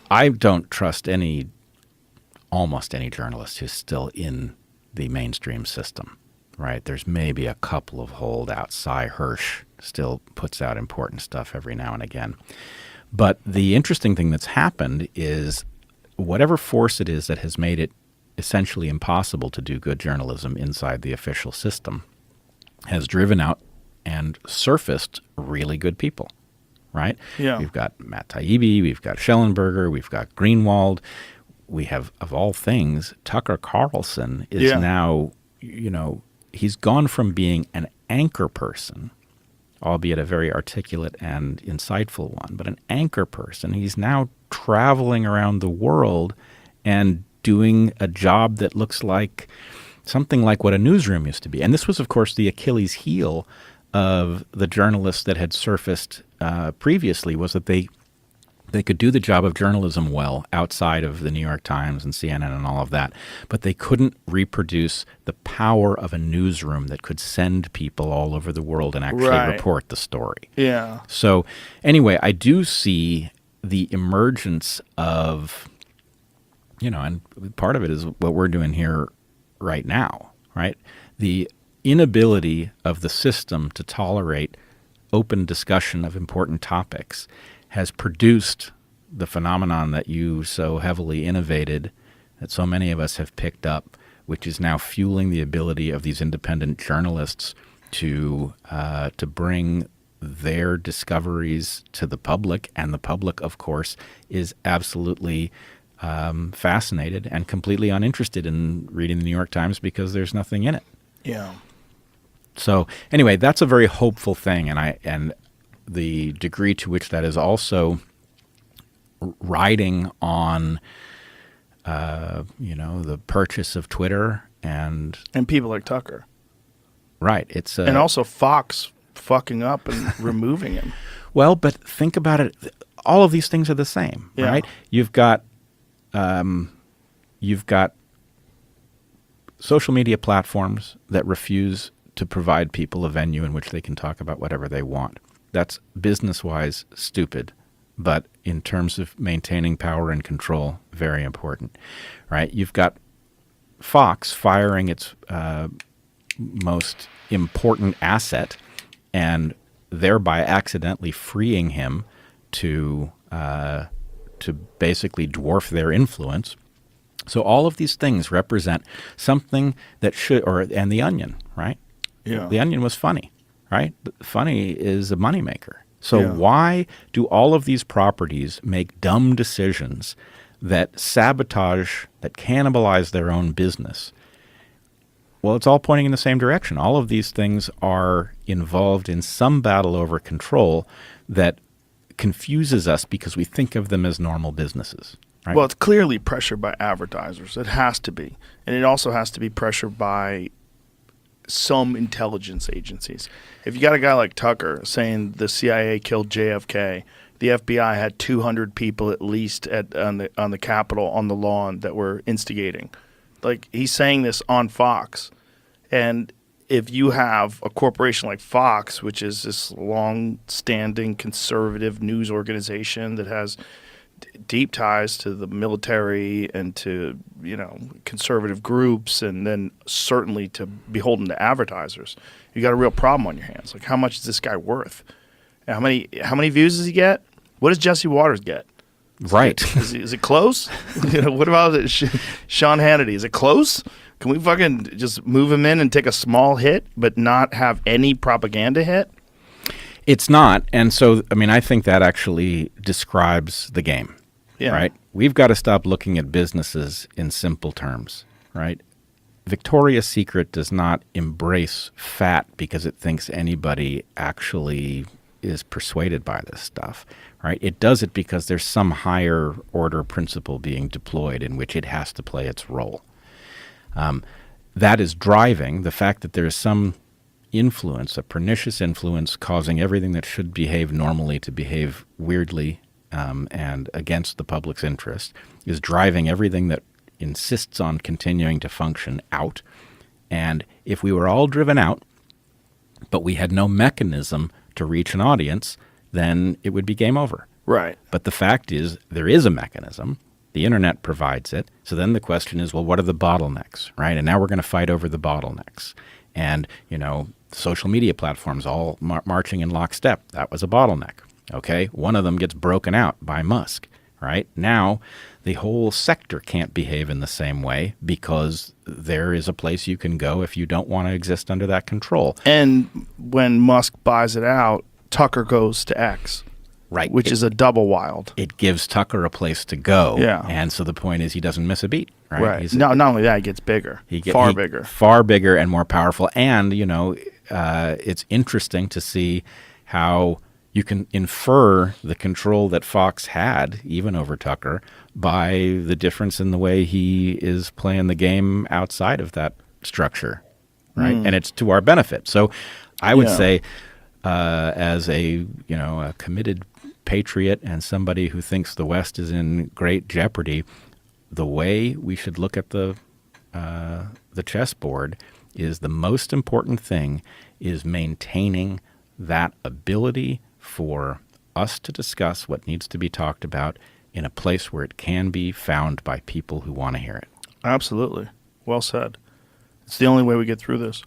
I don't trust almost any journalist who's still in the mainstream system, right? There's maybe a couple of holdouts. Cy Hirsch still puts out important stuff every now and again. But the interesting thing that's happened is whatever force it is that has made it essentially impossible to do good journalism inside the official system has driven out and surfaced really good people, right? Yeah. We've got Matt Taibbi, we've got Schellenberger, we've got Greenwald. We have, of all things, Tucker Carlson is now, he's gone from being an anchor person, albeit a very articulate and insightful one, but an anchor person. He's now traveling around the world and doing a job that looks like something like what a newsroom used to be. And this was, of course, the Achilles heel of the journalists that had surfaced previously, was that they could do the job of journalism well outside of the New York Times and CNN and all of that, but they couldn't reproduce the power of a newsroom that could send people all over the world and actually report the story. Yeah. So anyway, I do see the emergence of, and part of it is what we're doing here right now, right? The inability of the system to tolerate open discussion of important topics has produced the phenomenon that you so heavily innovated, that so many of us have picked up, which is now fueling the ability of these independent journalists to bring their discoveries to the public. And the public, of course, is absolutely fascinated and completely uninterested in reading the New York Times because there's nothing in it. Yeah. So anyway, that's a very hopeful thing, and the degree to which that is also riding on, the purchase of Twitter and people like Tucker. Right. It's and also Fox fucking up and removing him. Well, but think about it. All of these things are the same, right? You've got social media platforms that refuse to provide people a venue in which they can talk about whatever they want. That's business-wise stupid, but in terms of maintaining power and control, very important, right? You've got Fox firing its most important asset and thereby accidentally freeing him to basically dwarf their influence. So all of these things represent something that and The Onion, right? Yeah. The Onion was funny, right? Funny is a moneymaker. So why do all of these properties make dumb decisions that sabotage, that cannibalize their own business? Well, it's all pointing in the same direction. All of these things are involved in some battle over control that confuses us because we think of them as normal businesses. Right? Well, it's clearly pressured by advertisers. It has to be. And it also has to be pressured by some intelligence agencies. If you got a guy like Tucker saying the CIA killed JFK, the FBI had 200 people at least on the Capitol on the lawn that were instigating. Like, he's saying this on Fox. And if you have a corporation like Fox, which is this long-standing conservative news organization that has deep ties to the military and to, conservative groups, and then certainly to beholden to advertisers, you got a real problem on your hands. Like, how much is this guy worth? How many views does he get? What does Jesse Waters get? Right. Is it close? What about Sean Hannity? Is it close? Can we fucking just move him in and take a small hit but not have any propaganda hit? It's not. And so, I think that actually describes the game, right? We've got to stop looking at businesses in simple terms, right? Victoria's Secret does not embrace fat because it thinks anybody actually is persuaded by this stuff, right? It does it because there's some higher order principle being deployed in which it has to play its role. That is driving the fact that there is some influence, a pernicious influence, causing everything that should behave normally to behave weirdly and against the public's interest, is driving everything that insists on continuing to function out. And if we were all driven out, but we had no mechanism to reach an audience, then it would be game over. Right. But the fact is, there is a mechanism. The internet provides it. So then the question is, well, what are the bottlenecks, right? And now we're going to fight over the bottlenecks. And, social media platforms all marching in lockstep. That was a bottleneck, okay? One of them gets broken out by Musk, right? Now the whole sector can't behave in the same way because there is a place you can go if you don't want to exist under that control. And when Musk buys it out, Tucker goes to X. Right. Which is a double wild. It gives Tucker a place to go. Yeah. And so the point is he doesn't miss a beat. Right. Right. Not only that, he gets bigger. Bigger. Far bigger and more powerful. And, it's interesting to see how you can infer the control that Fox had, even over Tucker, by the difference in the way he is playing the game outside of that structure. Right. And it's to our benefit. So I would say, as a committed patriot and somebody who thinks the West is in great jeopardy, the way we should look at the chessboard is the most important thing is maintaining that ability for us to discuss what needs to be talked about in a place where it can be found by people who want to hear it. Absolutely. Well said. It's the only way we get through this.